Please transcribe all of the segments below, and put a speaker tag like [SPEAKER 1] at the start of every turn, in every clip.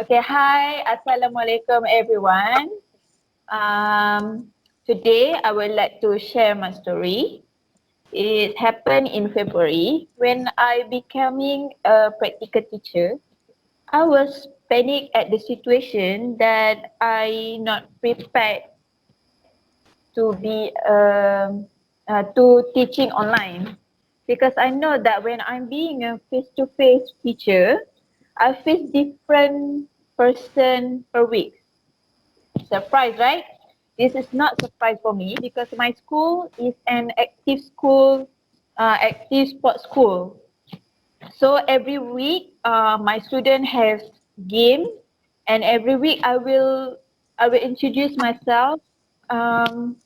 [SPEAKER 1] Okay, hi, Assalamualaikum everyone. Today I would like to share my story. It happened in February when I becoming a practical teacher. I was panicked at the situation that I not prepared to be to teaching online because I know that when I'm being a face-to-face teacher, I face different person per week. Surprise, right? This is not surprise for me because my school is an active school, active sports school. So every week, my student has game, and every week I will introduce myself um,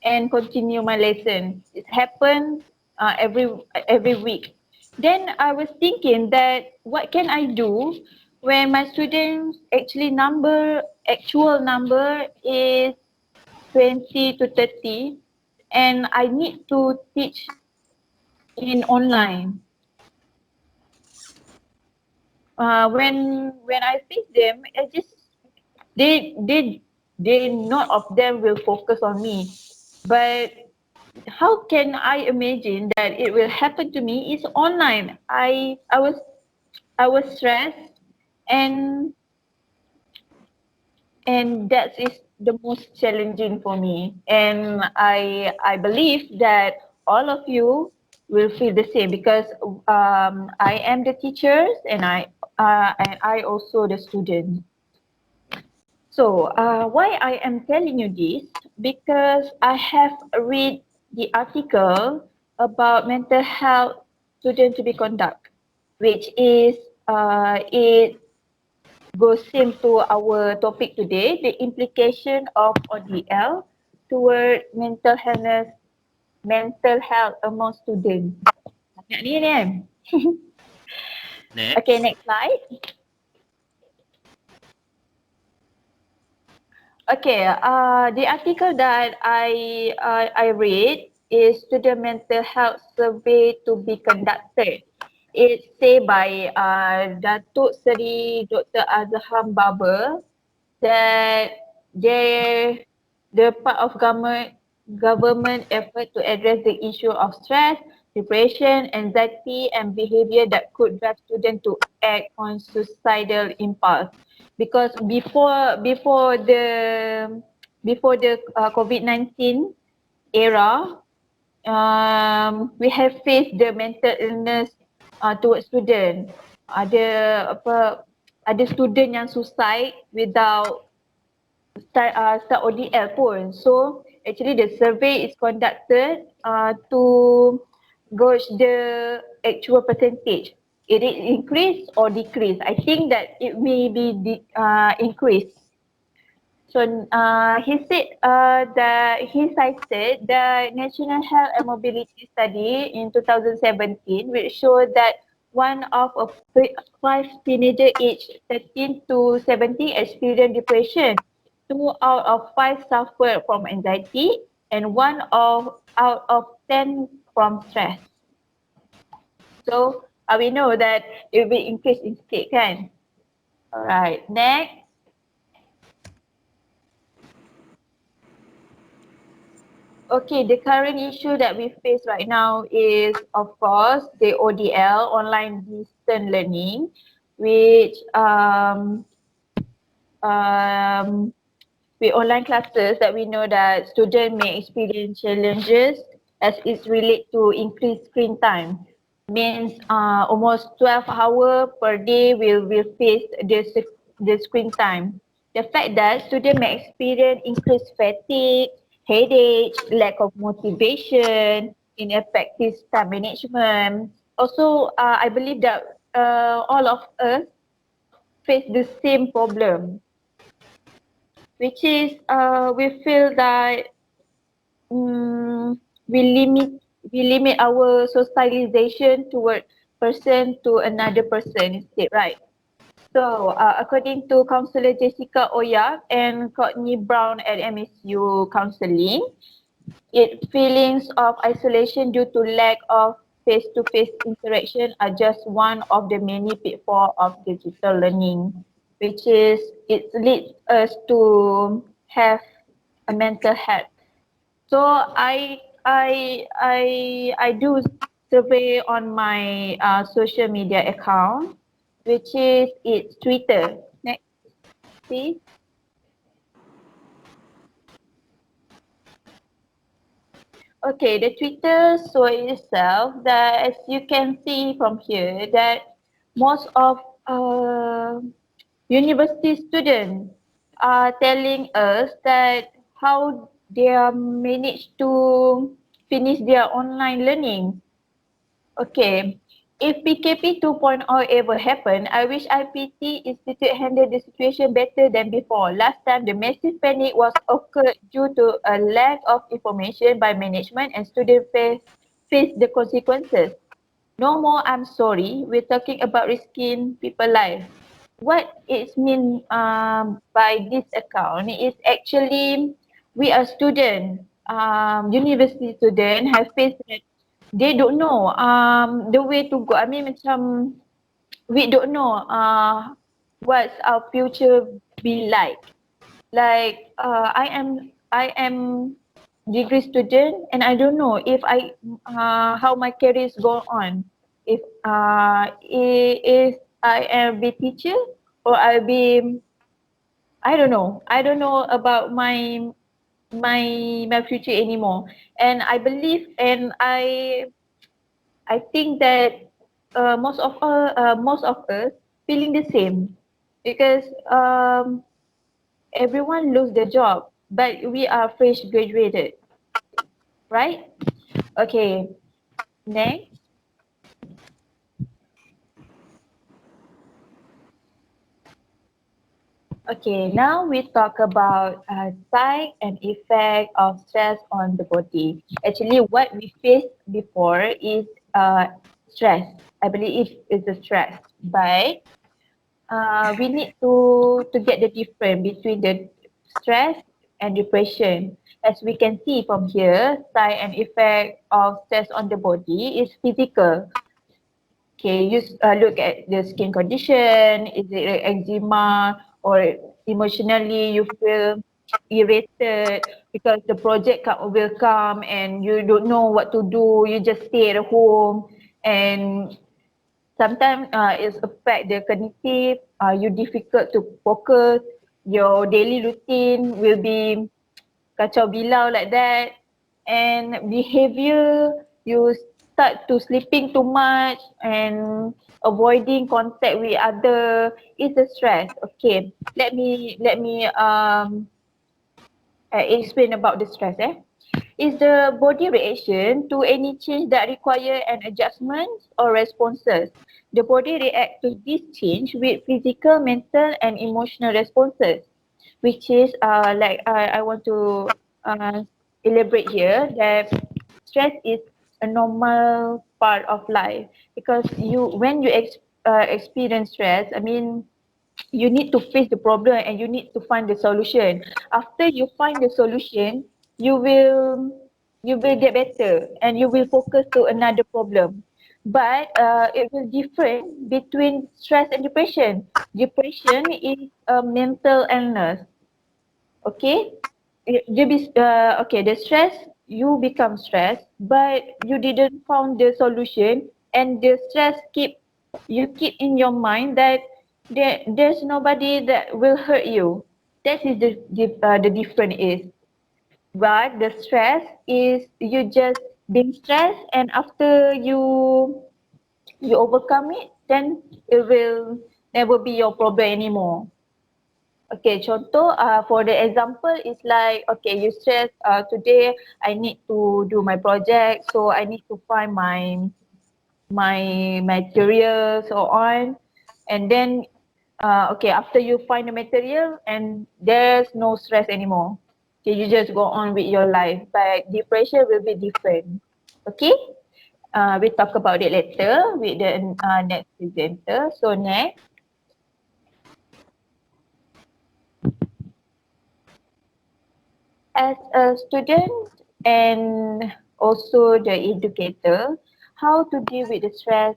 [SPEAKER 1] and continue my lesson. It happens every week. Then I was thinking that what can I do when my students actual number is 20 to 30 and I need to teach in online. When I face them, I just they they they not of them will focus on me, but how can I imagine that it will happen to me is online. I was stressed, and that is the most challenging for me, and I believe that all of you will feel the same because I am the teachers, and I also the student. So why I am telling you this, because I have read the article about mental health student to be conduct, which is it goes same to our topic today, the implication of ODL toward mental health among students. Banyak ni kan? Okay,
[SPEAKER 2] Next.
[SPEAKER 1] next slide. Okay, the article that I read is student mental health survey to be conducted. It's said by Datuk Seri Dr. Azham Babar that they the part of government effort to address the issue of stress, depression, anxiety, and behavior that could drive students to act on suicidal impulse. Because before the COVID-19 era, we have faced the mental illness towards student. Ada apa ada student yang suicide without start ODL pun. So actually the survey is conducted to gauge the actual percentage. It is increase or decrease. I think that it may be increase. So he cited the National Health and Mobility Study in 2017, which showed that one of five teenager aged 13 to 17 experienced depression. Two out of five suffered from anxiety, and out of 10 from stress. So we know that it will increase in sikit kan. Alright, next. Okay, the current issue that we face right now is, of course, the ODL, online distance learning, which um, with online classes that we know that students may experience challenges as it's related to increased screen time. Means almost 12 hours per day will face the screen time. The fact that students may experience increased fatigue, headache, lack of motivation, ineffective time management. Also, I believe that all of us face the same problem, which is we feel that um, we limit we limit our socialization toward person to another person instead, right? So according to Counsellor Jessica Oya and Courtney Brown at MSU Counselling, feelings of isolation due to lack of face-to-face interaction are just one of the many pitfalls of digital learning, which is it leads us to have a mental health. So I do survey on my social media account, which is it's Twitter. Next, please. Okay, the Twitter show itself that as you can see from here that most of university students are telling us that how they are managed to finish their online learning. Okay, if PKP 2.0 ever happen, I wish IPT Institute handled the situation better than before. Last time, the massive panic was occurred due to a lack of information by management and students face the consequences. No more, I'm sorry. We're talking about risking people's life. What it means by this account is actually we are students, university student have faced that they don't know the way to go. I mean macam we don't know what's our future be like. Like I am degree student and I don't know if I how my career is going on. If I am be teacher or I'll be I don't know. I don't know about my future anymore. And I believe and I think that most of us feeling the same because everyone lose their job, but we are fresh graduated, right? Okay, next. Okay, now we talk about side and effect of stress on the body. Actually, what we faced before is stress. I believe it's a stress, but we need to get the difference between the stress and depression. As we can see from here, side and effect of stress on the body is physical. Okay, you look at the skin condition. Is it like eczema or emotionally you feel irritated because the project will come and you don't know what to do. You just stay at home and sometimes it affect the cognitive. You difficult to focus. Your daily routine will be kacau bilau like that. And behavior, you start to sleeping too much and avoiding contact with other is a stress. Okay, let me explain about the stress. Is the body reaction to any change that require an adjustment or responses. The body react to this change with physical, mental, and emotional responses, which is like I want to uh, elaborate here that stress is a normal part of life because you when you experience stress, I mean you need to face the problem and you need to find the solution. After you find the solution, you will you will get better and you will focus to another problem. But it will different between stress and depression. Depression is a mental illness. Okay, okay. The stress you become stressed, but you didn't found the solution, and the stress keep in your mind that there's nobody that will hurt you. That is the difference is. But the stress is you just being stressed, and after you overcome it, then it will never be your problem anymore. Okay, contoh for the example is like okay you stress today I need to do my project so I need to find my material so on and then okay after you find the material and there's no stress anymore. Okay, you just go on with your life but depression will be different. Okay, we talk about it later with the next presenter. So next. As a student and also the educator, how to deal with the stress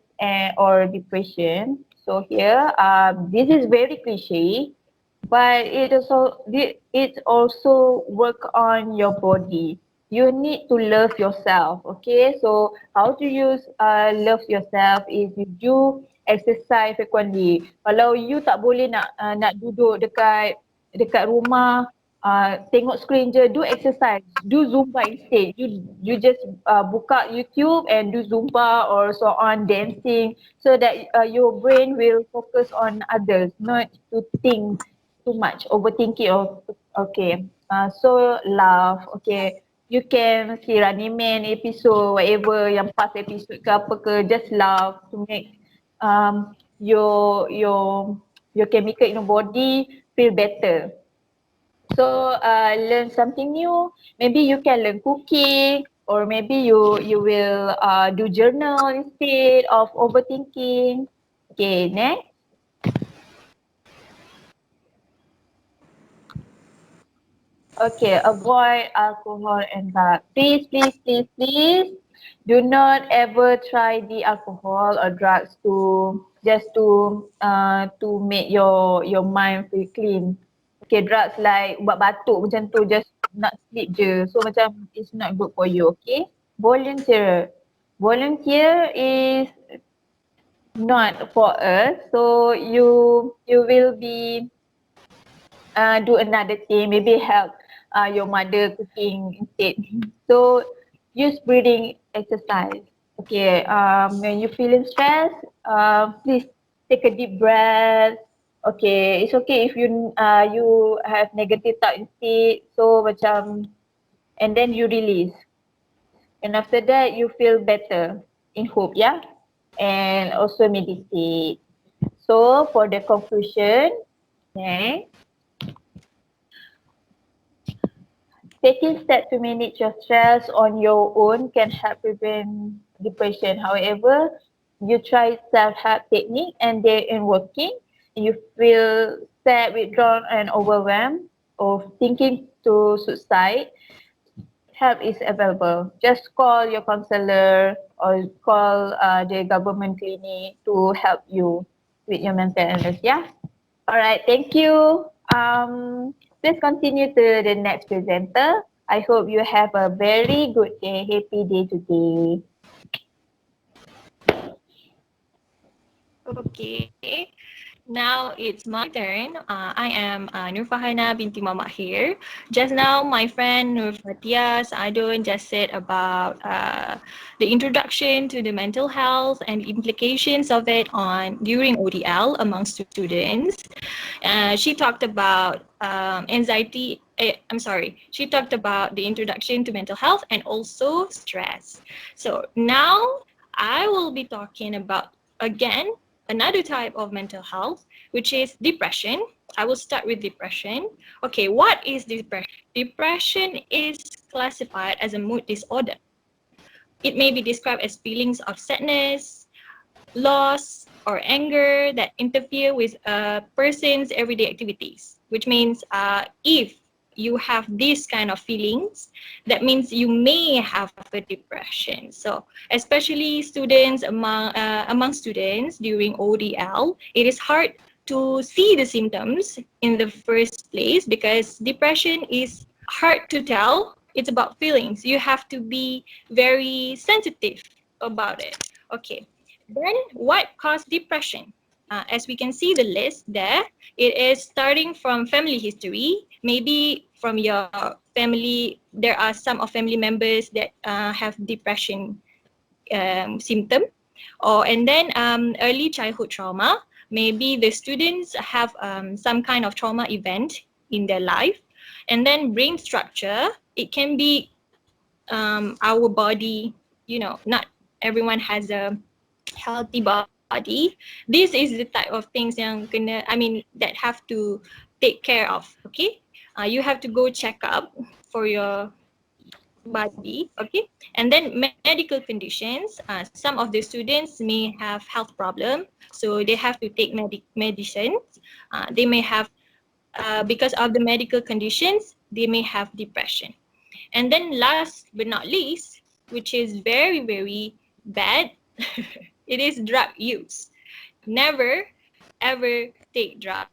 [SPEAKER 1] or depression. So here, this is very cliche, but it also work on your body. You need to love yourself. Okay, so how to use love yourself is you do exercise frequently. Kalau you tak boleh nak duduk dekat rumah tengok screen je, do exercise, do Zumba instead. You just buka YouTube and do Zumba or so on, dancing, so that your brain will focus on others, not to think too much, overthinking. Okay, so laugh. Okay, you can see Running Man episode, whatever yang past episode ke apa ke, just laugh to make your chemical in your body feel better. So learn something new. Maybe you can learn cooking, or maybe you will do journal instead of overthinking. Okay, next. Okay, avoid alcohol and drugs. Please, please, please, please, do not ever try the alcohol or drugs to make your mind feel clean. Okay, drugs like ubat batuk macam tu, just nak sleep je. So macam it's not good for you. Okay, volunteer. Volunteer is not for us. So you will be do another thing, maybe help your mother cooking instead. So use breathing exercise. Okay, when you feeling stressed, please take a deep breath. Okay, it's okay if you have negative thought instead. So macam, and then you release, and after that you feel better in hope, yeah, and also meditate. So for the conclusion, next. Taking steps to manage your stress on your own can help prevent depression. However, you try self-help technique and they ain't working, you feel sad, withdrawn and overwhelmed or thinking to suicide, help is available. Just call your counselor or call the government clinic to help you with your mental illness. Yeah. All right. Thank you. Please continue to the next presenter. I hope you have a very good day, happy day today.
[SPEAKER 2] Okay, now it's my turn. I am Nur Fahana binti Mama here. Just now, my friend Nur Fatia Saadun just said about the introduction to the mental health and implications of it on during ODL among students. She talked about anxiety. I'm sorry. She talked about the introduction to mental health and also stress. So now I will be talking about again another type of mental health, which is depression. I will start with depression. Okay, what is depression? Depression is classified as a mood disorder. It may be described as feelings of sadness, loss, or anger that interfere with a person's everyday activities, which means if you have these kind of feelings, that means you may have a depression. So especially students among students during ODL, it is hard to see the symptoms in the first place because depression is hard to tell. It's about feelings. You have to be very sensitive about it. Okay. Then what caused depression? As we can see the list there, it is starting from family history. Maybe from your family, there are some of family members that have depression symptom. And then early childhood trauma. Maybe the students have some kind of trauma event in their life. And then brain structure. It can be our body, not everyone has a healthy body. This is the type of things that have to take care of. Okay, you have to go check up for your body. Okay, and then medical conditions. Some of the students may have health problem, so they have to take medicines. They may have because of the medical conditions, they may have depression. And then last but not least, which is very, very bad, it is drug use. Never ever take drugs,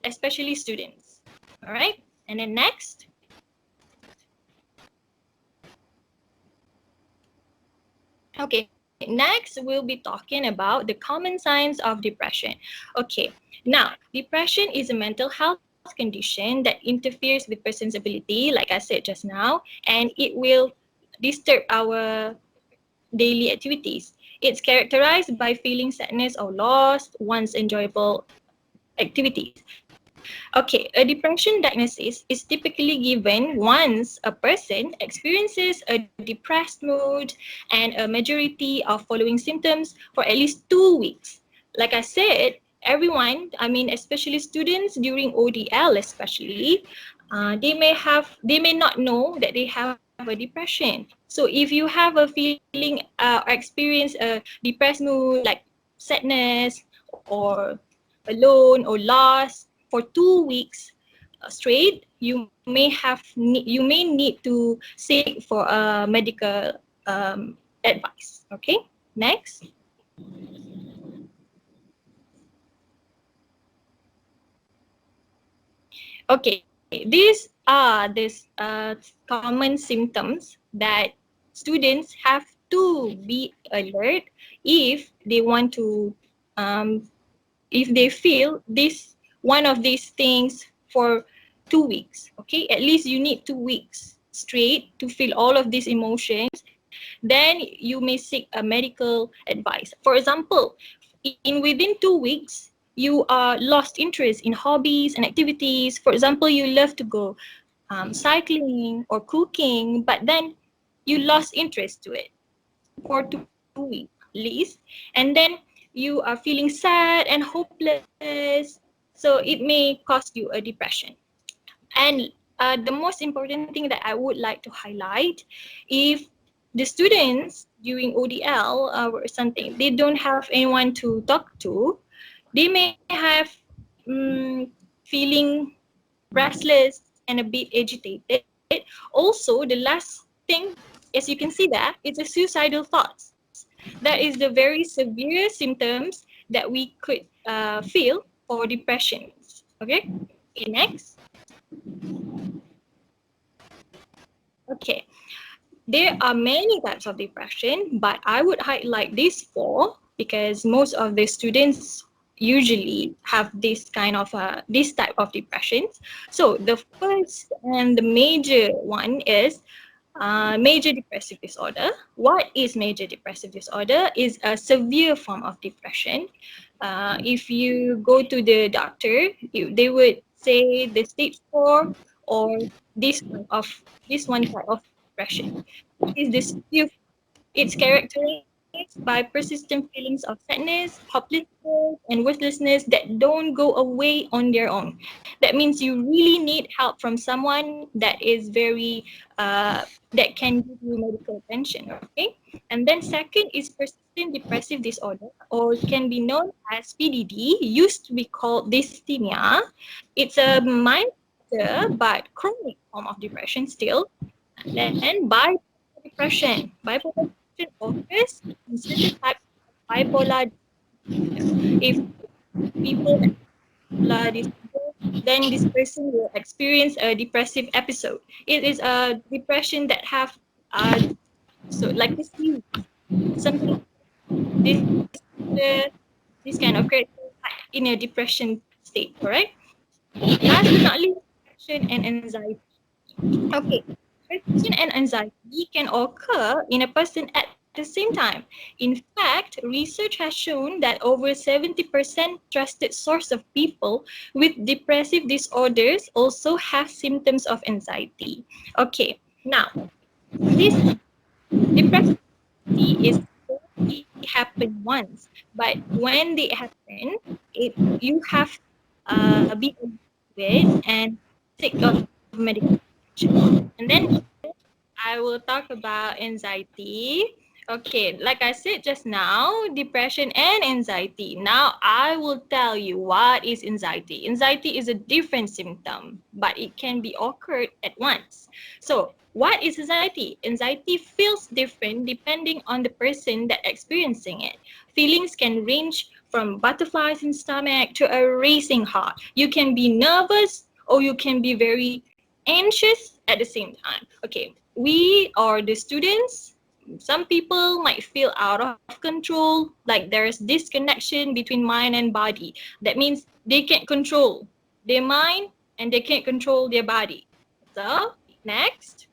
[SPEAKER 2] especially students. All right. And then next. Okay, next we'll be talking about the common signs of depression. Okay, now depression is a mental health condition that interferes with person's ability, like I said just now, and it will disturb our daily activities. It's characterized by feeling sadness or loss once enjoyable activities. Okay, a depression diagnosis is typically given once a person experiences a depressed mood and a majority of following symptoms for at least 2 weeks. Like I said, everyone, I mean, especially students during ODL, especially, they may not know that they have a depression. So if you have a feeling or experience a depressed mood like sadness or alone or lost for 2 weeks straight, you may need to seek for a medical advice. Okay, next. Okay, these are common symptoms that students have to be alert if they want to um, if they feel this one of these things for 2 weeks. Okay, at least you need 2 weeks straight to feel all of these emotions, then you may seek a medical advice. For example, in within 2 weeks you are lost interest in hobbies and activities. For example, you love to go cycling or cooking, but then you lost interest to it for 2 weeks at least, and then you are feeling sad and hopeless, so it may cause you a depression. And the most important thing that I would like to highlight, if the students during ODL or something, they don't have anyone to talk to, they may have feeling restless and a bit agitated. Also, the last thing, as you can see that, it's a suicidal thoughts. That is the very severe symptoms that we could feel for depressions. Okay, next. Okay, there are many types of depression, but I would highlight these four because most of the students usually have this type of depressions. So the first and the major one is major depressive disorder. What is major depressive disorder? Is a severe form of depression. If you go to the doctor, they would say the stage 4 or this one type of depression. Is this severe? It's characterized by persistent feelings of sadness, hopelessness, and worthlessness that don't go away on their own. That means you really need help from someone that is very that can give you medical attention. Okay, and then second is persistent depressive disorder, or can be known as PDD. Used to be called dysthymia. It's a minor but chronic form of depression still. Then bipolar depression. Bipolar depression occurs in certain types of bipolar disorder. If people have bipolar disorder, then this person will experience a depressive episode. It is a depression that have so like this something this this kind of character in a depression state. Correct. Last but not least, depression and anxiety. Okay, depression and anxiety can occur in a person at the same time. In fact, research has shown that over 70% trusted source of people with depressive disorders also have symptoms of anxiety. Okay, now this depressive is only happen once, but when they happen, you have be aware and sick of medical attention. And then I will talk about anxiety. Okay, like I said just now, depression and anxiety. Now I will tell you what is anxiety. Anxiety is a different symptom, but it can be occurred at once. So what is anxiety? Anxiety feels different depending on the person that experiencing it. Feelings can range from butterflies in stomach to a racing heart. You can be nervous or you can be very anxious at the same time. Okay, we are the students. Some people might feel out of control, like there's disconnection between mind and body. That means they can't control their mind and they can't control their body. So, next.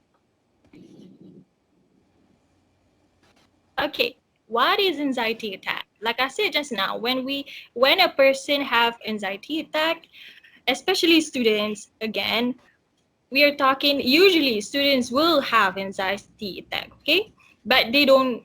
[SPEAKER 2] Okay, what is anxiety attack? Like I said just now, when a person have anxiety attack, especially students, again, we are talking, usually students will have anxiety attack, okay? But they don't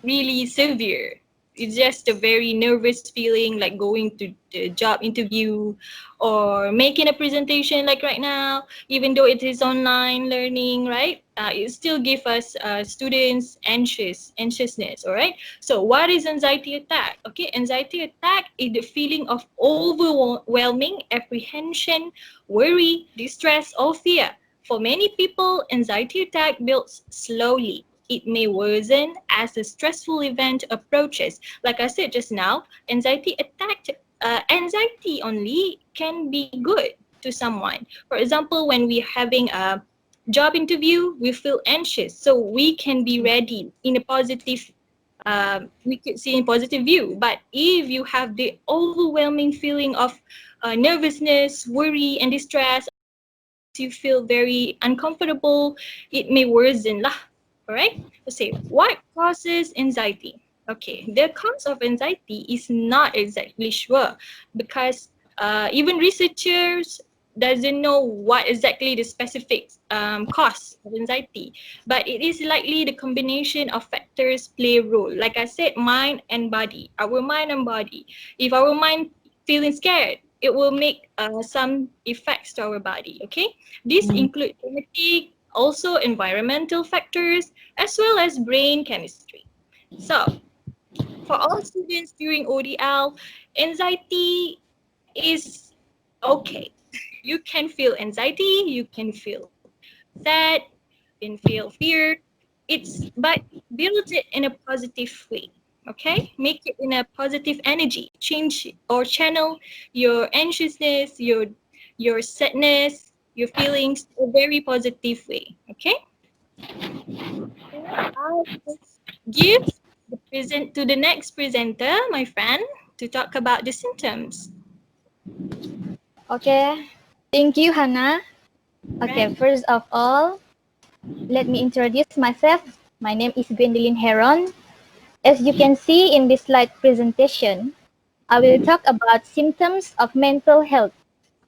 [SPEAKER 2] really severe. It's just a very nervous feeling, like going to the job interview or making a presentation like right now, even though it is online learning, right? It still give us students anxiousness, all right? So what is anxiety attack? Okay, anxiety attack is the feeling of overwhelming apprehension, worry, distress, or fear. For many people, anxiety attack builds slowly. It may worsen as a stressful event approaches. Like I said just now, anxiety only can be good to someone. For example, when we're having a job interview, we feel anxious, so we can be ready in a positive. We could see in positive view. But if you have the overwhelming feeling of nervousness, worry, and distress, you feel very uncomfortable, it may worsen lah. All right. Let's say what causes anxiety. Okay, the cause of anxiety is not exactly sure because even researchers doesn't know what exactly the specific cause of anxiety, but it is likely the combination of factors play a role. Like I said, mind and body. Our mind and body. If our mind feeling scared, it will make some effects to our body. Okay, these include genetic, also environmental factors, as well as brain chemistry. So, for all students during ODL, anxiety is okay. You can feel anxiety, you can feel sad, you can feel fear. But build it in a positive way. Okay, make it in a positive energy. Change or channel your anxiousness, your sadness, your feelings a very positive way. Okay. I'll just give the present to the next presenter, my friend, to talk about the symptoms.
[SPEAKER 3] Okay, thank you, Hannah. Okay,
[SPEAKER 2] Right.
[SPEAKER 3] first of all, let me introduce myself. My name is Gwendolyn Heron. As you can see in this slide presentation, I will talk about symptoms of mental health.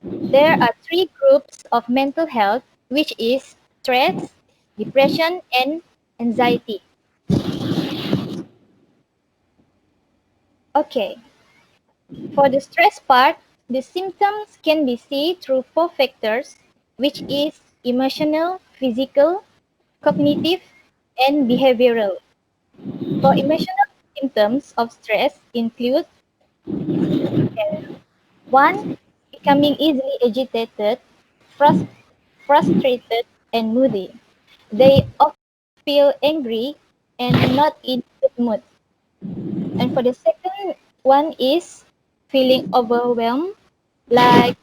[SPEAKER 3] There are three groups of mental health, which is stress, depression, and anxiety. Okay, for the stress part, the symptoms can be seen through four factors, which is emotional, physical, cognitive, and behavioral. For emotional symptoms of stress include one, becoming easily agitated, frustrated, and moody. They often feel angry and not in good mood. And for the second one is feeling overwhelmed, like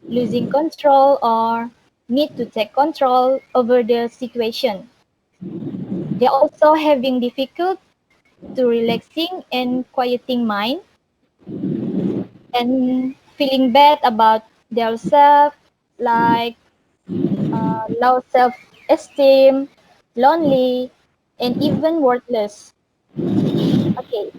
[SPEAKER 3] losing control or need to take control over the situation. They're also having difficult to relaxing and quieting mind and feeling bad about themselves, like low self-esteem, lonely, and even worthless. Okay,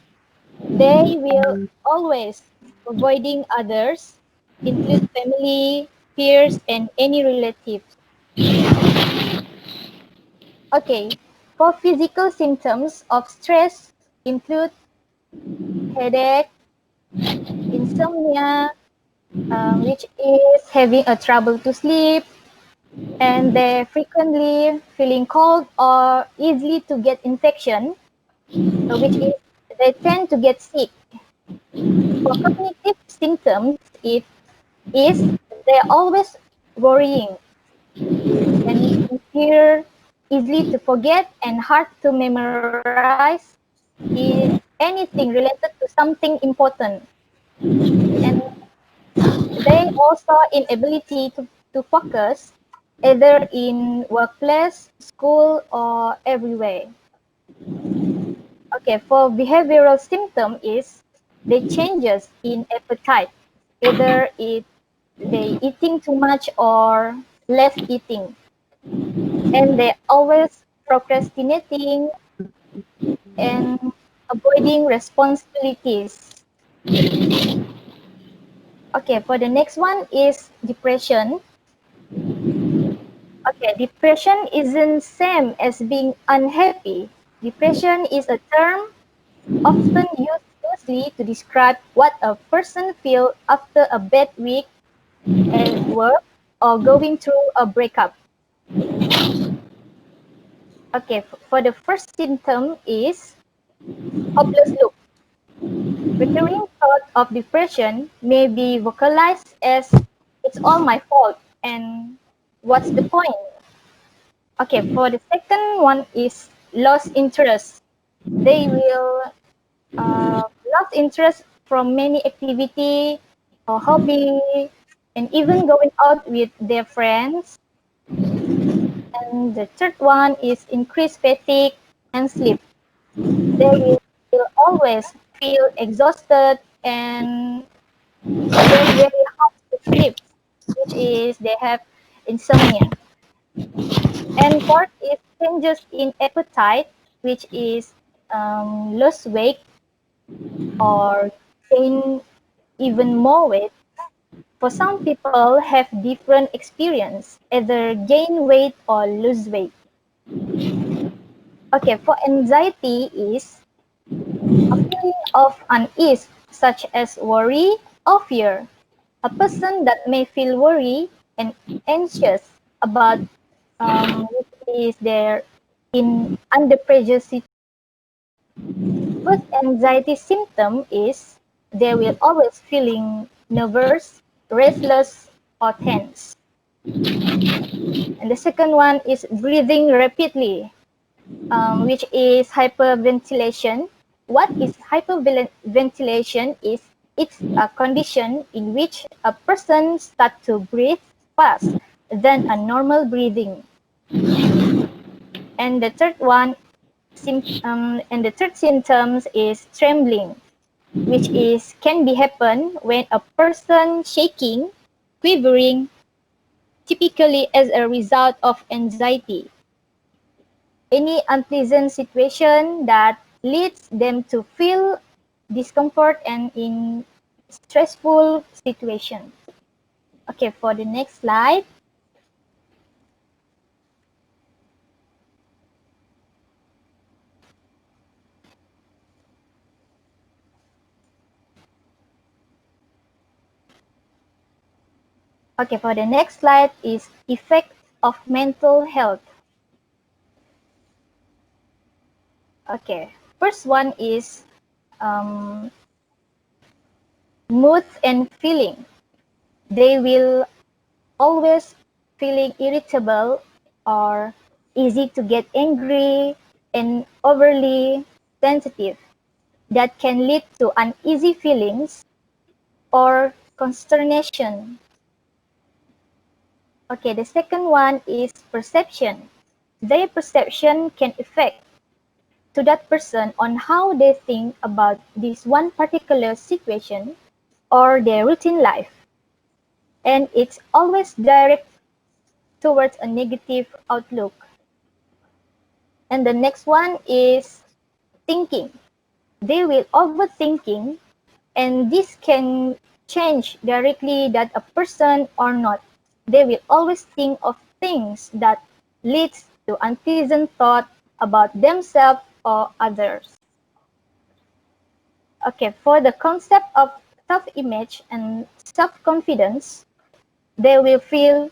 [SPEAKER 3] they will always avoiding others, include family, peers, and any relatives. Okay, for physical symptoms of stress include headache, insomnia, which is having a trouble to sleep, and they frequently feeling cold or easily to get infection, which is they tend to get sick. For cognitive symptoms, it is they're always worrying and appear easy to forget and hard to memorize anything related to something important. And they also inability to focus either in workplace, school, or everywhere. Okay, for behavioral symptom is the changes in appetite, either they eating too much or less eating, and they always procrastinating and avoiding responsibilities. Okay, for the next one is depression. Okay, depression isn't same as being unhappy. Depression is a term often used loosely to describe what a person feels after a bad week at work or going through a breakup. Okay, for the first symptom is hopeless look. Recurring thought of depression may be vocalized as it's all my fault and what's the point? Okay, for the second one is lost interest. They will lost interest from many activity or hobby and even going out with their friends. And the third one is increased fatigue and sleep. They will always feel exhausted and very, very hard to sleep, which is they have insomnia. And fourth is changes in appetite, which is lose weight or gain even more weight. For some people have different experience, either gain weight or lose weight. Okay, for anxiety is a feeling of unease, such as worry or fear. A person that may feel worry and anxious about which is there in under pressure situation. First anxiety symptom is they will always feeling nervous, restless, or tense. And the second one is breathing rapidly, which is hyperventilation. What is hyperventilation is it's a condition in which a person starts to breathe fast than a normal breathing. And the third one, and the third symptoms is trembling, which is can be happen when a person shaking, quivering, typically as a result of anxiety. Any unpleasant situation that leads them to feel discomfort and in stressful situation. Okay, for the next slide. Okay, for the next slide is effect of mental health. Okay, first one is um, mood and feeling. They will always feeling irritable or easy to get angry and overly sensitive. That can lead to uneasy feelings or consternation. Okay, the second one is perception. Their perception can affect to that person on how they think about this one particular situation or their routine life. And it's always direct towards a negative outlook. And the next one is thinking. They will overthinking and this can change directly that a person or not. They will always think of things that leads to unpleasant thought about themselves or others. Okay, for the concept of self-image and self-confidence, they will feel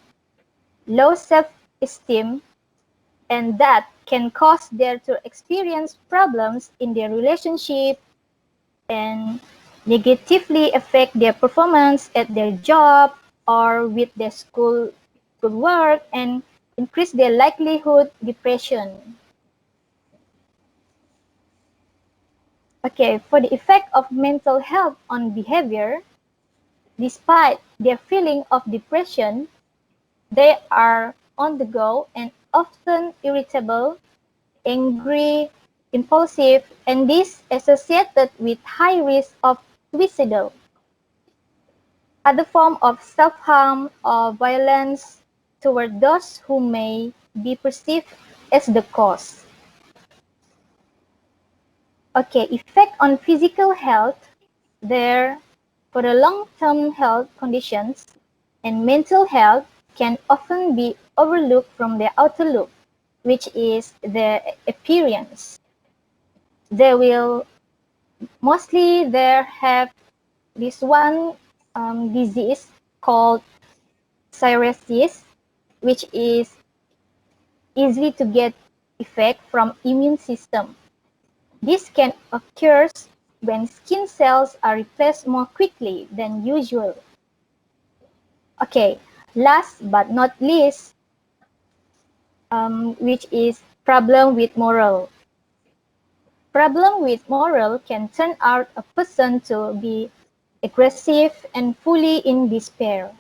[SPEAKER 3] low self-esteem and that can cause them to experience problems in their relationship and negatively affect their performance at their job or with their school work and increase their likelihood depression. Okay, for the effect of mental health on behavior, despite their feeling of depression, they are on the go and often irritable, angry, impulsive, and this associated with high risk of suicidal, other form of self-harm or violence toward those who may be perceived as the cause. Okay, effect on physical health. There, for the long-term health conditions and mental health can often be overlooked from their outer look, which is their appearance. They will mostly there have this one disease called psoriasis, which is easy to get effect from immune system. This can occur when skin cells are replaced more quickly than usual. Okay, last but not least, which is problem with moral. Problem with moral can turn out a person to be aggressive and fully in despair.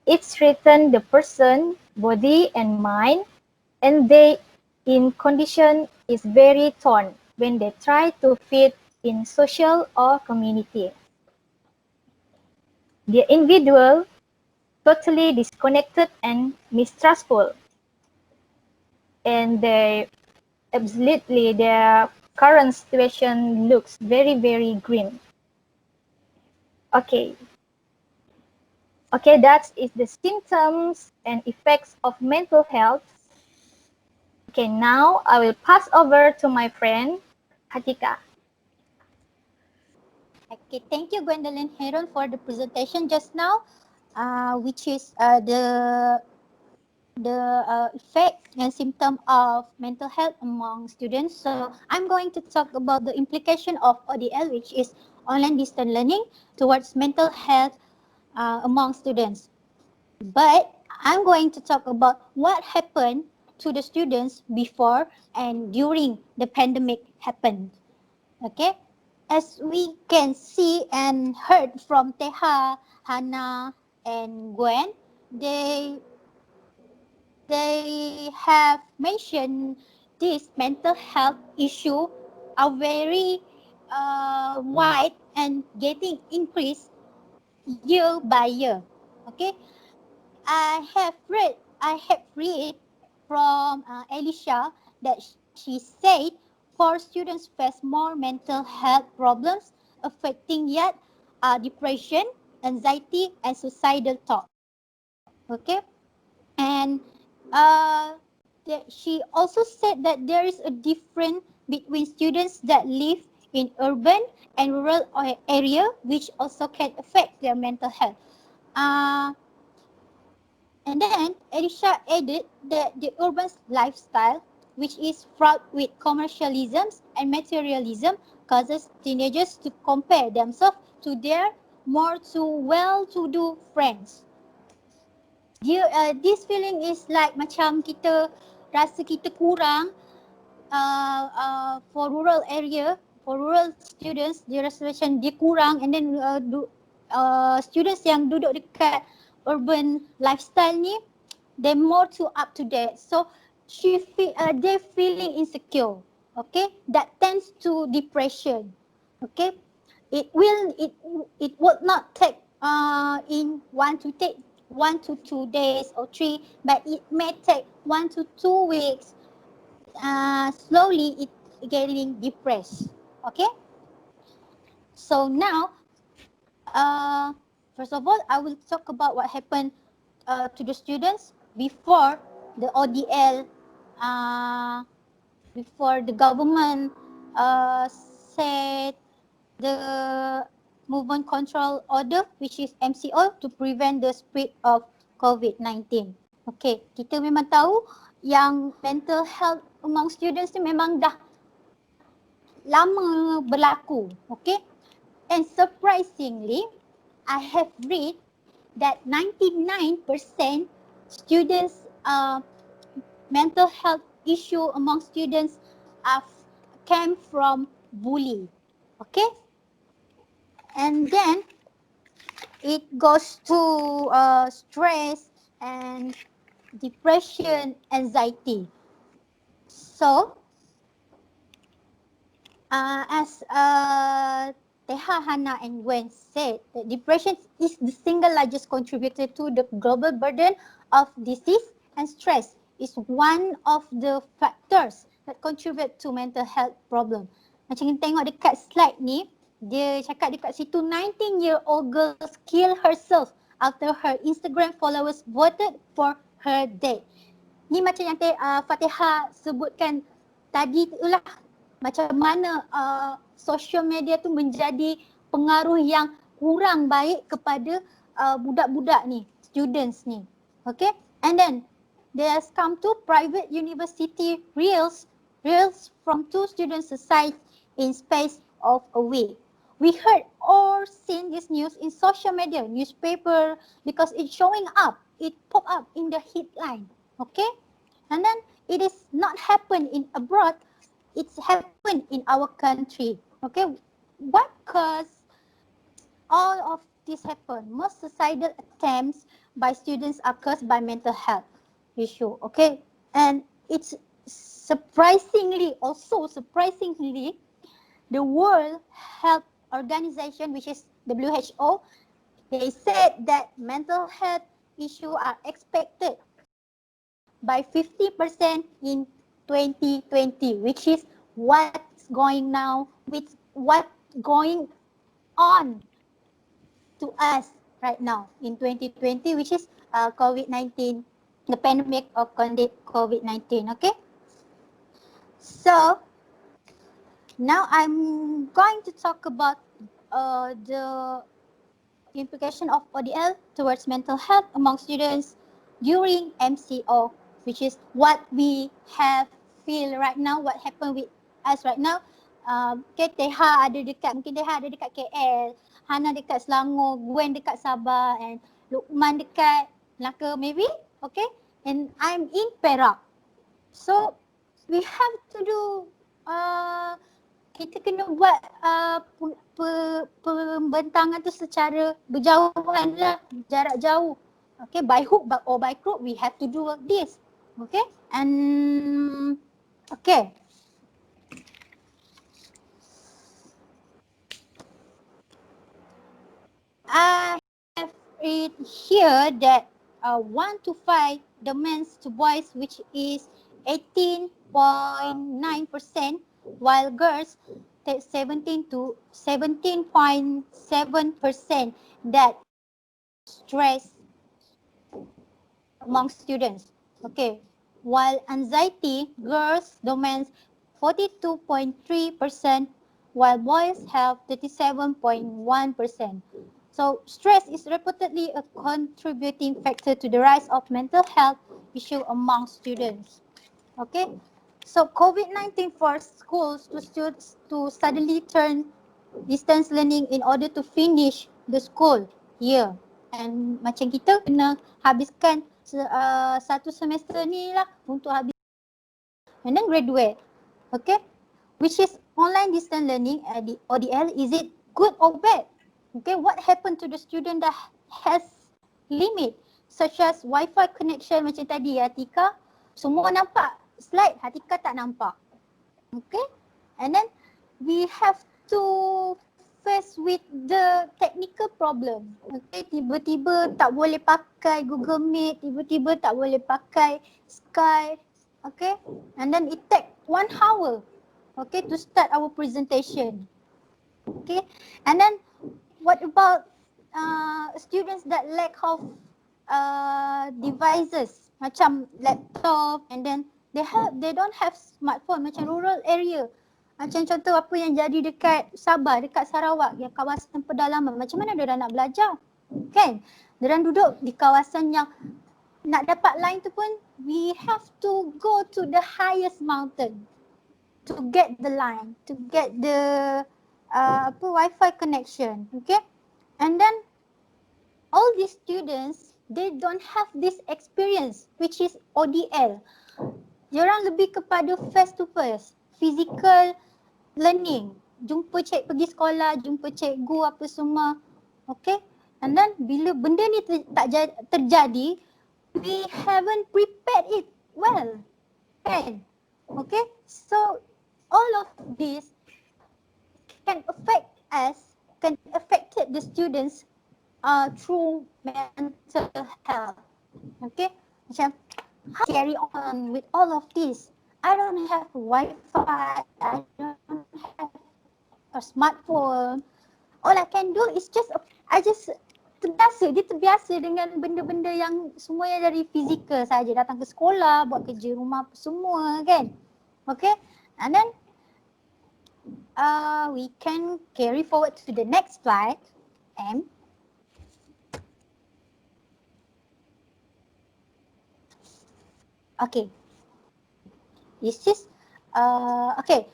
[SPEAKER 3] It threatens the person, body and mind, and they in condition is very torn when they try to fit in social or community. The individual totally disconnected and mistrustful, and they absolutely their current situation looks very very grim. Okay, that is the symptoms and effects of mental health. Okay, now I will pass over to my friend Hatika.
[SPEAKER 4] Okay, thank you, Gwendolyn Heron, for the presentation just now, which is the effect and symptom of mental health among students. So I'm going to talk about the implication of ODL, which is online distance learning, towards mental health among students. But I'm going to talk about what happened to the students before and during the pandemic happened. Okay, as we can see and heard from Teha, Hannah, and Gwen, they they have mentioned this mental health issue are very wide and getting increased year by year. Okay, I have read from Alicia that she said poor students face more mental health problems affecting yet depression, anxiety, and suicidal thought. Okay, and she also said that there is a difference between students that live in urban and rural area, which also can affect their mental health. Uh, And then Elisha added that the urban lifestyle, which is fraught with commercialism and materialism, causes teenagers to compare themselves to their more to well-to-do friends. This feeling is like macam kita rasa kita kurang for rural area, for rural students, dia rasa macam dia kurang, and then students yang duduk dekat urban lifestyle ni, they more to up to date. So they feeling insecure. Okay, that tends to depression. Okay, it would not take in 1 to 2 days or 3, but it may take 1 to 2 weeks. Slowly it getting depressed. Okay, so now first of all I will talk about what happened to the students before the ODL, before the government said the movement control order, which is MCO, to prevent the spread of COVID-19. Okay, kita memang tahu yang mental health among students ni memang dah lama berlaku. Okay, and surprisingly, I have read that 99% students mental health issue among students are came from bully. Okay, and then it goes to stress and depression, anxiety. So, as Teha, Hannah, and Gwen said, that depression is the single largest contributor to the global burden of disease, and stress is one of the factors that contribute to mental health problem. Macam kita tengok dekat slide ni, dia cakap dekat situ 19-year-old girl kill herself after her Instagram followers voted for her death. Ni macam yang Fatihah sebutkan tadi itulah, macam mana social media tu menjadi pengaruh yang kurang baik kepada budak-budak ni, students ni. Okay, and then there has come to private university reels from two students suicide in space of a week. We heard or seen this news in social media, newspaper, because it's showing up, it pop up in the headline. Okay, and then it is not happen in abroad, it's happened in our country. Okay, what caused all of this happen? Most suicidal attempts by students are caused by mental health issue. Okay, and it's surprisingly, the World Health Organization, which is WHO, they said that mental health issues are expected by 50% in 2020, which is what's going now, with what's going on to us right now in 2020, which is COVID-19, the pandemic of COVID-19. Okay, so now I'm going to talk about the implication of ODL towards mental health among students during MCO, which is what we have feel right now, what happened with us right now. Okay, mungkin Teha ada dekat KL, Hana dekat Selangor, Gwen dekat Sabah, and Lukman dekat Melaka maybe. Okay, and I'm in Perak. So we have to do kita kena buat pembentangan tu secara berjauhan lah, jarak jauh. Okay, by hook or by crook we have to do this. Okay, and okay. I have it here that 1 to 5 demands to boys, which is 18.9%, while girls take 17 to 17.7% that stress among students. Okay, while anxiety, girls demands 42.3%, while boys have 37.1%. So stress is reportedly a contributing factor to the rise of mental health issue among students. Okay, so COVID-19 forced schools to suddenly turn distance learning in order to finish the school year. And macam kita kena habiskan satu semester ni lah untuk habis and then graduate. Okay, which is online distance learning at the ODL, is it good or bad? Okay, what happened to the student that has limit such as Wi-Fi connection macam tadi Atika? Semua nampak slide, Atika tak nampak. Okay, and then we have to face with the technical problem. Okay, tiba-tiba tak boleh pakai Google Meet, tiba-tiba tak boleh pakai Skype. Okay, and then it take 1 hour, okay, to start our presentation. Okay, and then what about students that lack of devices macam laptop, and then they don't have smartphone macam rural area. Macam contoh apa yang jadi dekat Sabah, dekat Sarawak, yang kawasan pedalaman, macam mana diorang nak belajar? Kan? Diorang duduk di kawasan yang nak dapat line tu pun we have to go to the highest mountain to get the line, to get the Wi-Fi connection. Okay, and then all these students they don't have this experience, which is ODL. Diorang lebih kepada face to face, physical learning. Jumpa pergi sekolah, jumpa cikgu apa semua. Okay. And then bila benda ni terjadi, we haven't prepared it well. Kan? Okay. So all of this can affect us, can affect the students through mental health. Okay. Macam how to carry on with all of this? I don't have Wi-Fi, I don't have a smartphone. All I can do is dia terbiasa dengan benda-benda yang semuanya dari fizikal saja. Datang ke sekolah, buat kerja rumah apa semua kan. Okay. And then we can carry forward to the next slide. Okay. This is okay.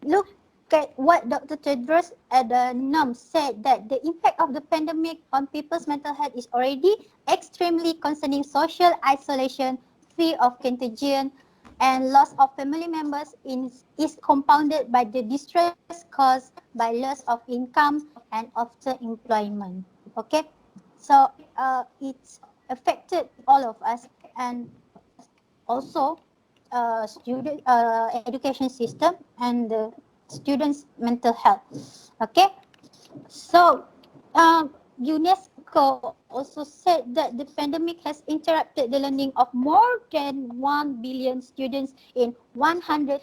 [SPEAKER 4] Look at what Dr. Tedros Adhanom said, that the impact of the pandemic on people's mental health is already extremely concerning. Social isolation, fear of contagion, and loss of family members is compounded by the distress caused by loss of income and often employment. Okay, so it's affected all of us, and also student education system and the students' mental health. Okay, so UNESCO also said that the pandemic has interrupted the learning of more than 1 billion students in 129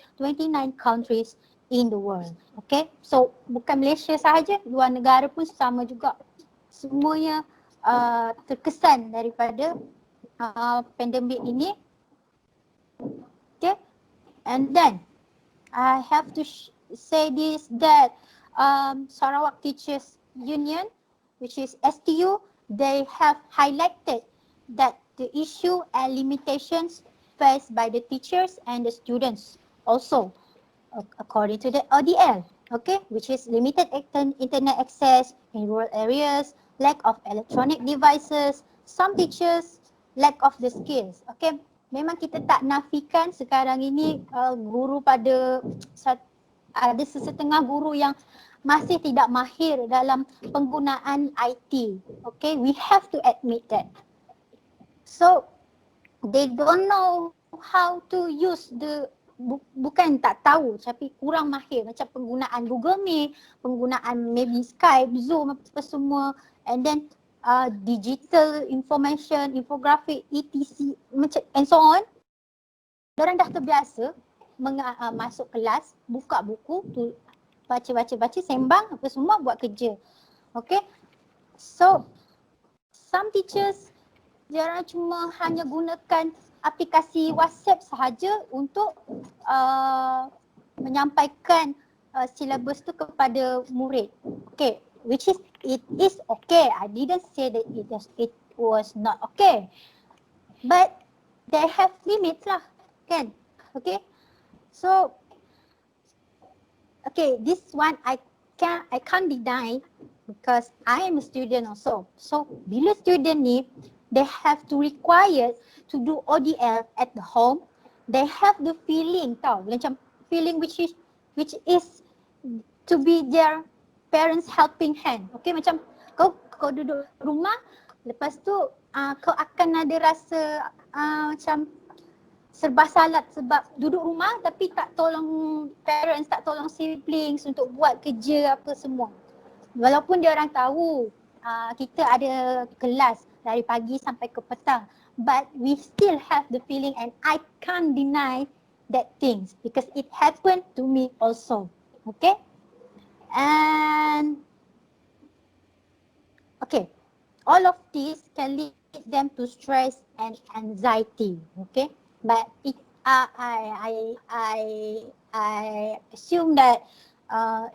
[SPEAKER 4] countries in the world. Okay, so bukan Malaysia sahaja, luar negara pun sama juga. Semuanya terkesan daripada pandemik ini. Okay, and then I have to say this, that Sarawak Teachers Union, which is STU, they have highlighted that the issue and limitations faced by the teachers and the students also, according to the ODL, okay, which is limited internet access in rural areas, lack of electronic devices, some teachers lack of the skills. Okay, memang kita tak nafikan sekarang ini guru ada sesetengah guru yang masih tidak mahir dalam penggunaan IT. Okay, we have to admit that. So they don't know how to use bukan tak tahu, tapi kurang mahir macam penggunaan Google Meet, penggunaan maybe Skype, Zoom apa semua, and then digital information, infographic, etc, and so on. Diorang dah terbiasa masuk kelas, buka buku, baca, sembang apa semua, buat kerja. Okay, so some teachers diorang cuma hanya gunakan aplikasi WhatsApp sahaja untuk menyampaikan silabus tu kepada murid. Okay, which is, it is okay. I didn't say that it was not okay, but they have limits lah, kan? Okay, so okay, this one I can't deny because I am a student also. So bila student ni, they have to require to do ODL at the home. They have the feeling, macam feeling which is to be their parents helping hand. Okay, macam kau duduk rumah, lepas tu kau akan ada rasa macam serba salah sebab duduk rumah tapi tak tolong parents, tak tolong siblings untuk buat kerja apa semua. Walaupun dia orang tahu kita ada kelas dari pagi sampai ke petang, but we still have the feeling, and I can't deny that things because it happened to me also. Okay, and okay, all of this can lead them to stress and anxiety. Okay, but I assume that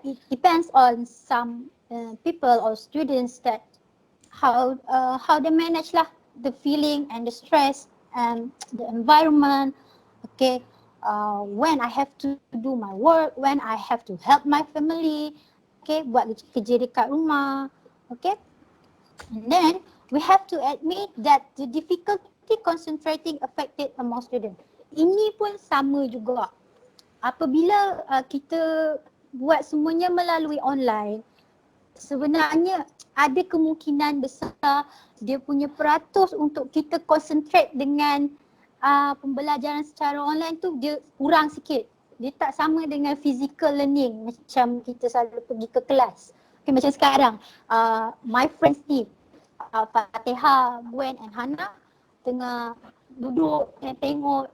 [SPEAKER 4] it depends on some people or students that how they manage lah the feeling and the stress and the environment. Okay, when I have to do my work, when I have to help my family, okay, buat kerja dekat rumah, okay. And then we have to admit that the difficulty concentrating affected among students. Ini pun sama juga. Apabila kita buat semuanya melalui online, sebenarnya ada kemungkinan besar dia punya peratus untuk kita concentrate dengan pembelajaran secara online tu dia kurang sikit. Dia tak sama dengan physical learning macam kita selalu pergi ke kelas. Okay, macam sekarang, my friends ni, Fatihah, Gwen and Hana tengah duduk dan tengok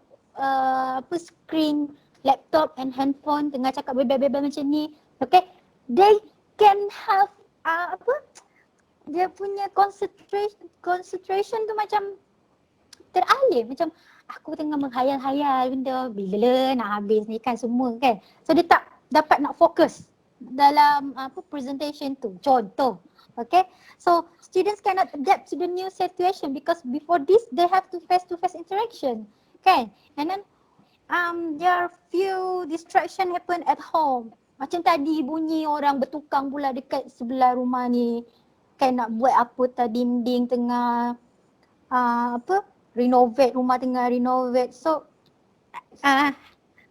[SPEAKER 4] screen laptop and handphone tengah cakap bebel-bebel macam ni. Okay, they can have dia punya concentration tu macam teralih, macam aku tengah menghayal-hayal benda bila nak habis ni kan semua kan. So dia tak dapat nak fokus dalam presentation tu. Contoh. Okay, so students cannot adapt to the new situation because before this they have to face interaction kan. And then there are few distraction happen at home. Macam tadi bunyi orang bertukang pula dekat sebelah rumah ni. Kan nak buat apa tadi, dinding tengah renovate, rumah tengah renovate. So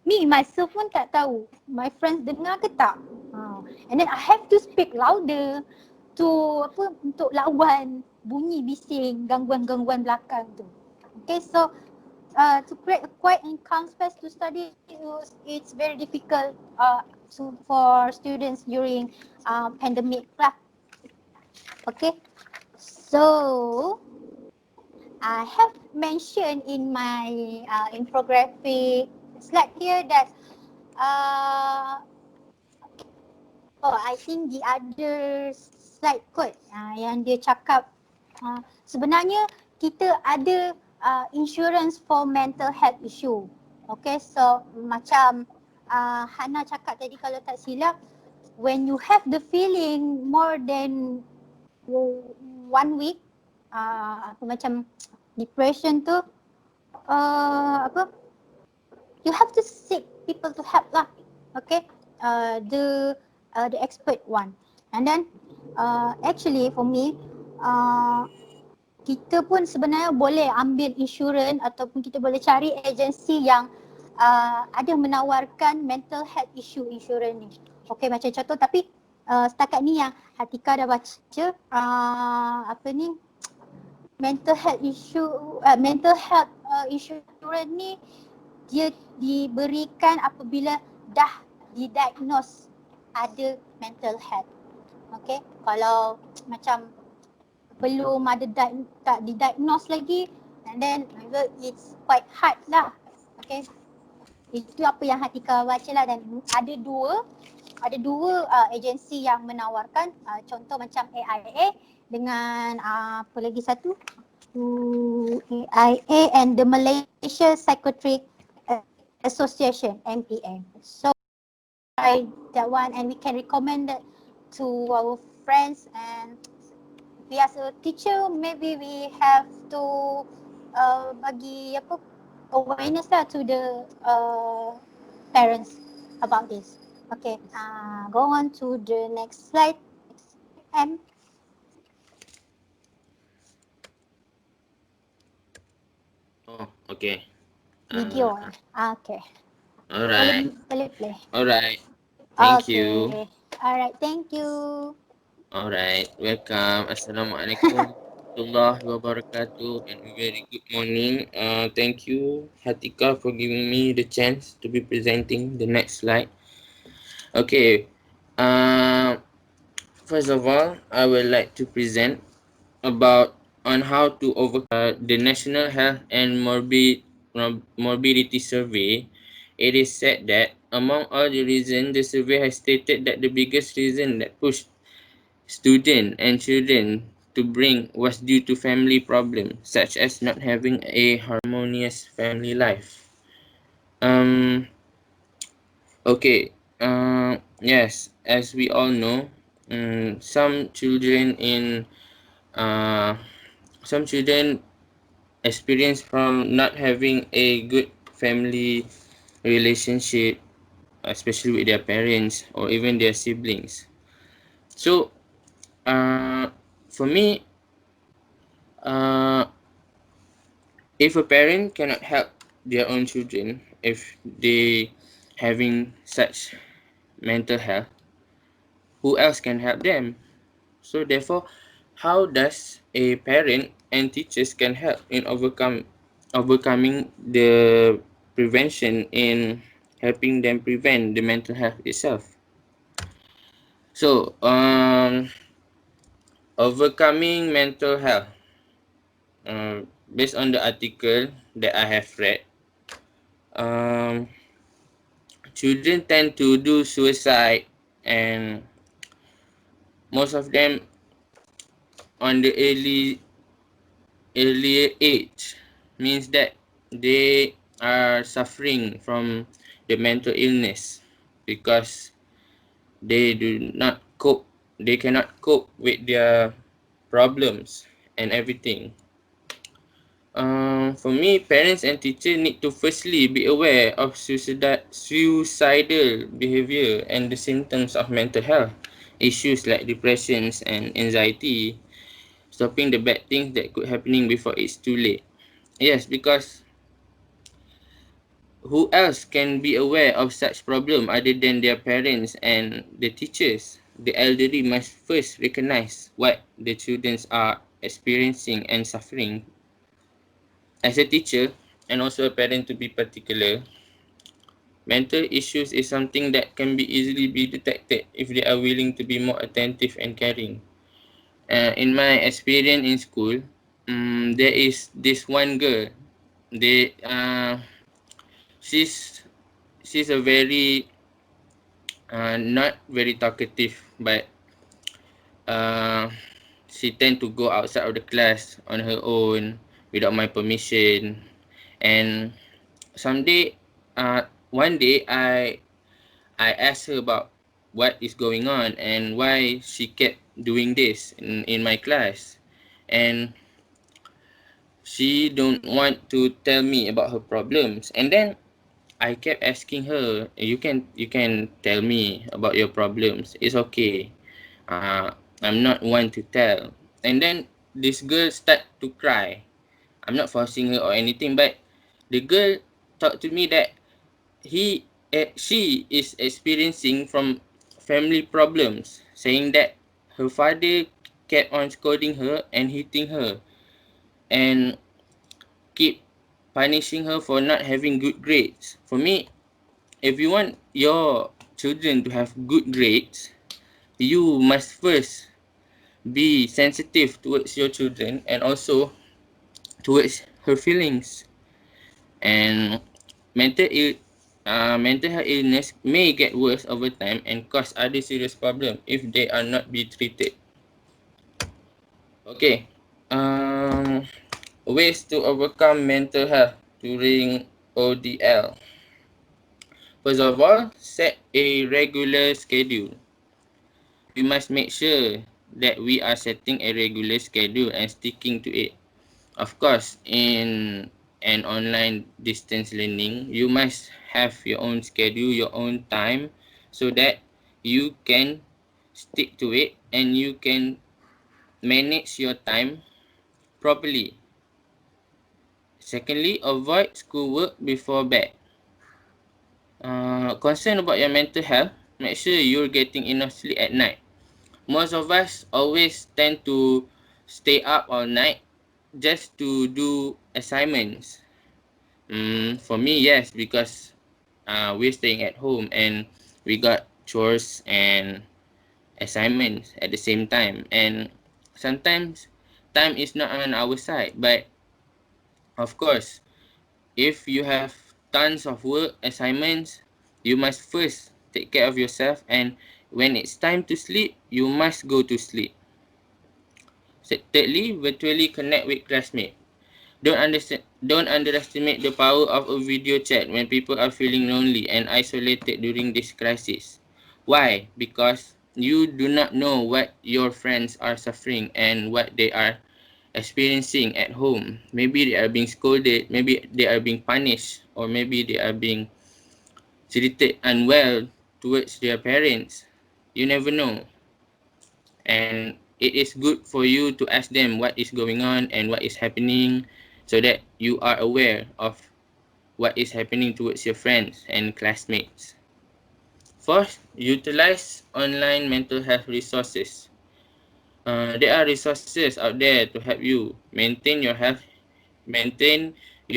[SPEAKER 4] me myself pun tak tahu my friends dengar ke tak. And then I have to speak louder to untuk lawan bunyi bising, gangguan-gangguan belakang tu. Okay, so to create a quiet and calm space to study, it's very difficult for students during pandemic lah. Okay, so I have mentioned in my infographic slide here that I think the other slide kot yang dia cakap sebenarnya kita ada insurance for mental health issue. Okay, so macam Hana cakap tadi kalau tak silap, when you have the feeling more than 1 week, macam depression tu, you have to seek people to help lah. Okay, the expert one. And then actually for me, kita pun sebenarnya boleh ambil insurans ataupun kita boleh cari agensi yang ada menawarkan mental health issue insurans ni. Okay, macam contoh, tapi setakat ni yang Hatika dah baca mental health insurance ni dia diberikan apabila dah didiagnose ada mental health. Okay, kalau macam belum ada tak didiagnose lagi, and then it's quite hard lah. Okay, itu apa yang Hatika baca lah. Dan ada dua agensi yang menawarkan, contoh macam AIA dengan apa lagi satu, AIA and the Malaysia Psychiatric Association, MPA. So try that one and we can recommend that to our friends. And we as a teacher, maybe we have to bagi awareness lah to the parents about this. Okay, go on to the next slide.
[SPEAKER 5] Oh, okay.
[SPEAKER 4] Video. Okay.
[SPEAKER 5] Alright.
[SPEAKER 4] Boleh play.
[SPEAKER 5] Alright. Thank
[SPEAKER 4] Okay.
[SPEAKER 5] you.
[SPEAKER 4] Alright, thank you.
[SPEAKER 5] Alright. Welcome. Assalamualaikum warahmatullahi wabarakatuh and a very good morning. Thank you, Hatika, for giving me the chance to be presenting the next slide. Okay. First of all, I would like to present about on how to overcome the National Health and Morbidity Survey. It is said that among all the reasons, the survey has stated that the biggest reason that pushed students and children to bring was due to family problems, such as not having a harmonious family life. Okay. Yes, as we all know, some children experience from not having a good family relationship, especially with their parents or even their siblings. So for me, Uh, if a parent cannot help their own children, if they having such mental health, who else can help them? So therefore, how does a parent and teachers can help in overcoming the prevention in helping them prevent the mental health itself? So overcoming mental health. Based on the article that I have read, um, children tend to do suicide, and most of them on the earlier age, means that they are suffering from the mental illness because they do not cope, they cannot cope with their problems and everything. For me, parents and teachers need to firstly be aware of suicidal behavior and the symptoms of mental health issues like depressions and anxiety, stopping the bad things that could happening before it's too late. Yes, because who else can be aware of such problem other than their parents and the teachers? The elderly must first recognize what the children are experiencing and suffering. As a teacher and also a parent to be particular, mental issues is something that can be easily be detected if they are willing to be more attentive and caring. In my experience in school, there is this one girl. They she's she's a very not very talkative, but uh, she tend to go outside of the class on her own without my permission. And someday, one day, I asked her about what is going on and why she kept doing this in my class. And she don't want to tell me about her problems. And then I kept asking her, you can tell me about your problems. It's okay. Uh, I'm not one to tell. And then this girl start to cry. I'm not forcing her or anything, but the girl talked to me that she is experiencing from family problems, saying that her father kept on scolding her and hitting her and keep punishing her for not having good grades. For me, if you want your children to have good grades, you must first be sensitive towards your children and also towards her feelings. And mental ill mental health illness may get worse over time and cause other serious problems if they are not be treated. Okay. Um, Ways to overcome mental health during ODL. First of all, set a regular schedule. We must make sure that we are setting a regular schedule and sticking to it. Of course, in an online distance learning, you must have your own schedule, your own time, so that you can stick to it and you can manage your time properly. Secondly, avoid schoolwork before bed. Concern about your mental health, make sure you're getting enough sleep at night. Most of us always tend to stay up all night just to do assignments. For me, yes, because we're staying at home and we got chores and assignments at the same time. And sometimes time is not on our side. But of course, if you have tons of work assignments, you must first take care of yourself. And when it's time to sleep, you must go to sleep. Thirdly, virtually connect with classmates. Don't underestimate the power of a video chat when people are feeling lonely and isolated during this crisis. Why? Because you do not know what your friends are suffering and what they are experiencing at home. Maybe they are being scolded, maybe they are being punished, or maybe they are being treated unwell towards their parents. You never know. And it is good for you to ask them what is going on and what is happening, so that you are aware of what is happening towards your friends and classmates. Fourth, utilize online mental health resources. There are resources out there to help you maintain your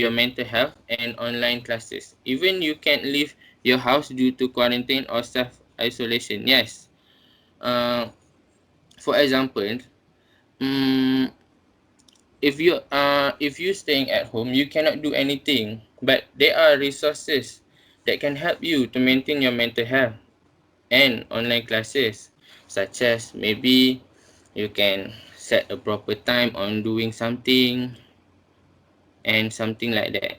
[SPEAKER 5] mental health and online classes. Even you can't leave your house due to quarantine or self-isolation. Yes. For example, um, if you staying at home, you cannot do anything. But there are resources that can help you to maintain your mental health and online classes, such as maybe you can set a proper time on doing something and something like that.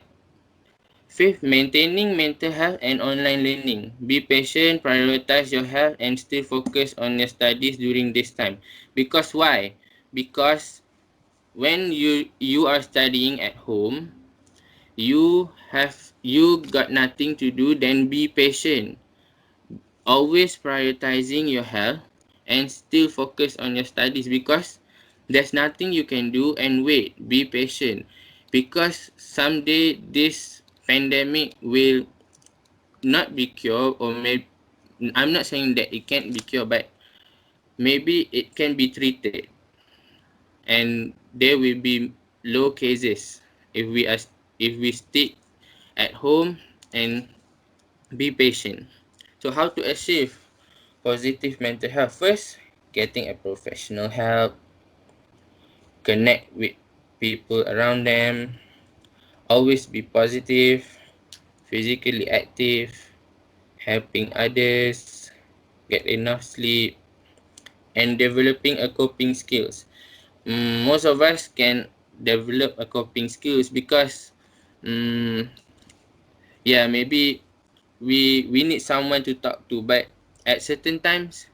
[SPEAKER 5] Fifth, maintaining mental health and online learning. Be patient, prioritize your health, and still focus on your studies during this time. Because why? Because when you are studying at home, you got nothing to do, then be patient. Always prioritizing your health and still focus on your studies, because there's nothing you can do, and wait, be patient, because someday this pandemic will not be cured, or maybe, I'm not saying that it can't be cured, but maybe it can be treated, and there will be low cases if we stick at home and be patient. So how to achieve positive mental health? First, getting a professional help, connect with people around them, always be positive, physically active, helping others, get enough sleep, and developing a coping skills. Most of us can develop a coping skills because, um, yeah, maybe we need someone to talk to, but at certain times,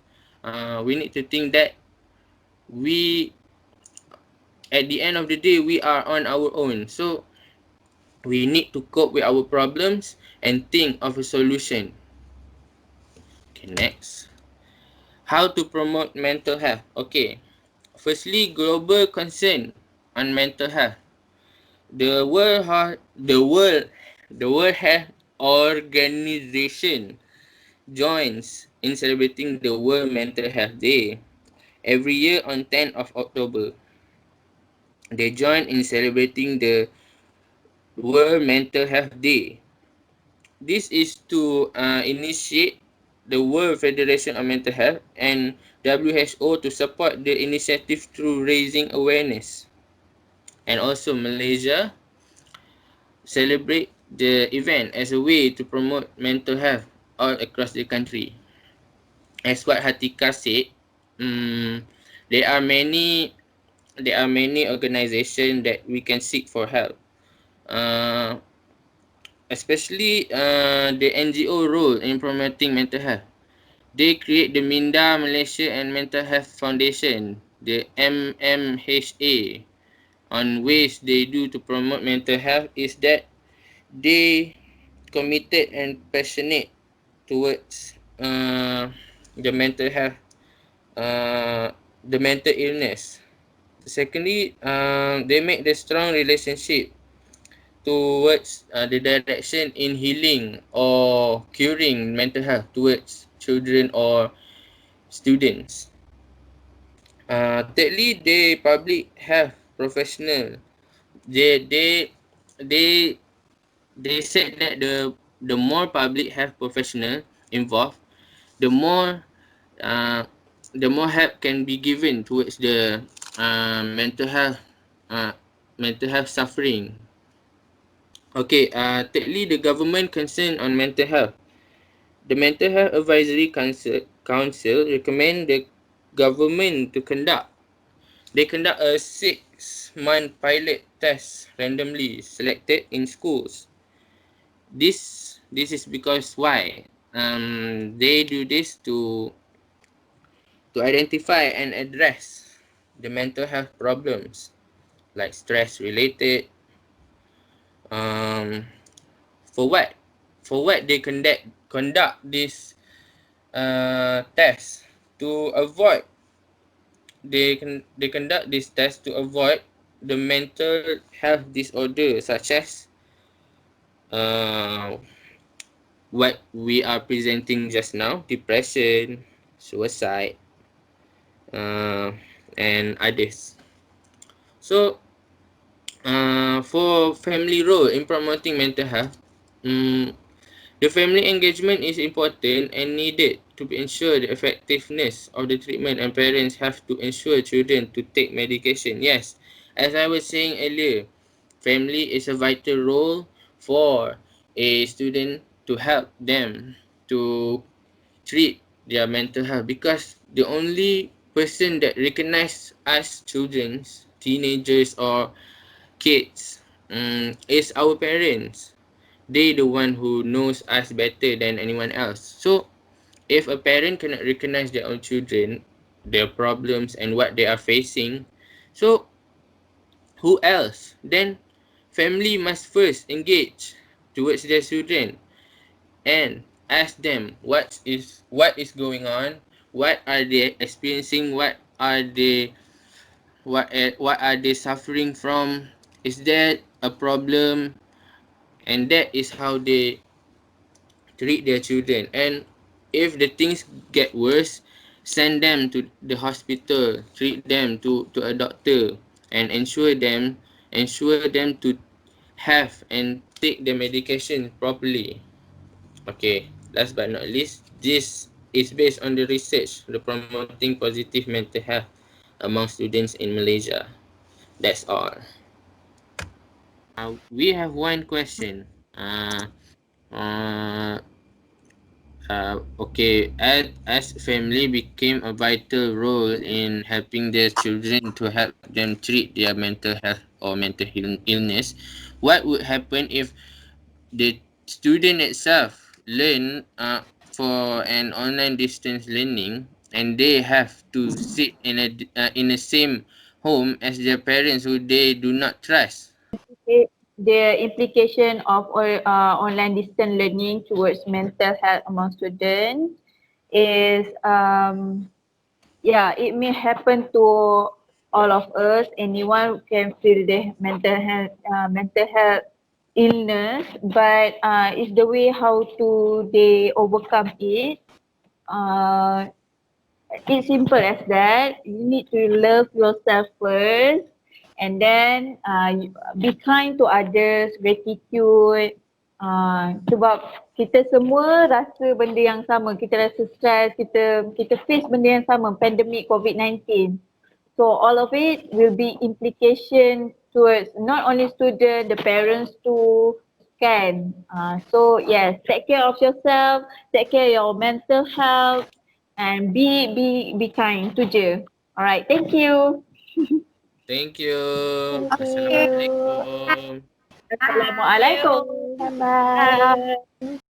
[SPEAKER 5] we need to think that we at the end of the day we are on our own, so we need to cope with our problems and think of a solution. Okay, next, how to promote mental health. Okay, firstly, global concern on mental health. The world health organization joins in celebrating the World Mental Health Day every year on 10th of October. They join in celebrating the World Mental Health Day. This is to initiate the World Federation of Mental Health and WHO to support the initiative through raising awareness. And also Malaysia celebrate the event as a way to promote mental health all across the country. As what Hatika said, there are many organizations that we can seek for help. Uh, Especially the NGO role in promoting mental health. They create the Minda Malaysia and Mental Health Foundation, the MMHA. On ways they do to promote mental health is that they committed and passionate towards the mental health, the mental illness. Secondly, they make the strong relationship towards the direction in healing or curing mental health towards children or students. Thirdly, they public health professional. They they they they said that the more public health professional involved, the more uh, the more help can be given towards the mental health, uh, mental health suffering. Okay, thirdly, the government concern on mental health. The Mental Health Advisory Council recommend the government to conduct a 6-month pilot test randomly selected in schools. This is because why? They do this to identify and address the mental health problems like stress related. Um, for what? For what they conduct this test? To avoid they conduct this test to avoid the mental health disorder such as uh, what we are presenting just now, depression, suicide, uh, and others. So, for family role in promoting mental health, um, the family engagement is important and needed to ensure the effectiveness of the treatment, and parents have to ensure children to take medication. Yes, as I was saying earlier, family is a vital role for a student to help them to treat their mental health, because the only person that recognize us children, teenagers or kids, is our parents. They the one who knows us better than anyone else. So if a parent cannot recognize their own children, their problems and what they are facing, so who else? Then family must first engage towards their children and ask them what is going on, what are they experiencing, what are they suffering from, is there a problem, and that is how they treat their children. And if the things get worse, send them to the hospital, treat them to a doctor, and ensure them to have and take the medication properly. Okay, last but not least, this is based on the research, the promoting positive mental health among students in Malaysia. That's all. We have one question. Uh, okay, as family became a vital role in helping their children to help them treat their mental health or mental illness, what would happen if the student itself learn for an online distance learning, and they have to sit in the same home as their parents who they do not trust?
[SPEAKER 1] The implication of online distance learning towards mental health among students is yeah, it may happen to all of us. Anyone can feel the mental health illness, but it's the way how to they overcome it. Uh, it's simple as that. You need to love yourself first, and then be kind to others, gratitude. Sebab kita semua rasa benda yang sama, kita rasa stress, kita face benda yang sama, pandemic COVID-19. So all of it will be implication towards not only student, the parents too, can. So yes, take care of yourself, take care of your mental health, and be kind tu je. Alright, thank you.
[SPEAKER 5] Thank you.
[SPEAKER 3] Thank you.
[SPEAKER 5] Assalamualaikum.
[SPEAKER 1] Assalamualaikum.
[SPEAKER 3] Bye bye.
[SPEAKER 1] Bye.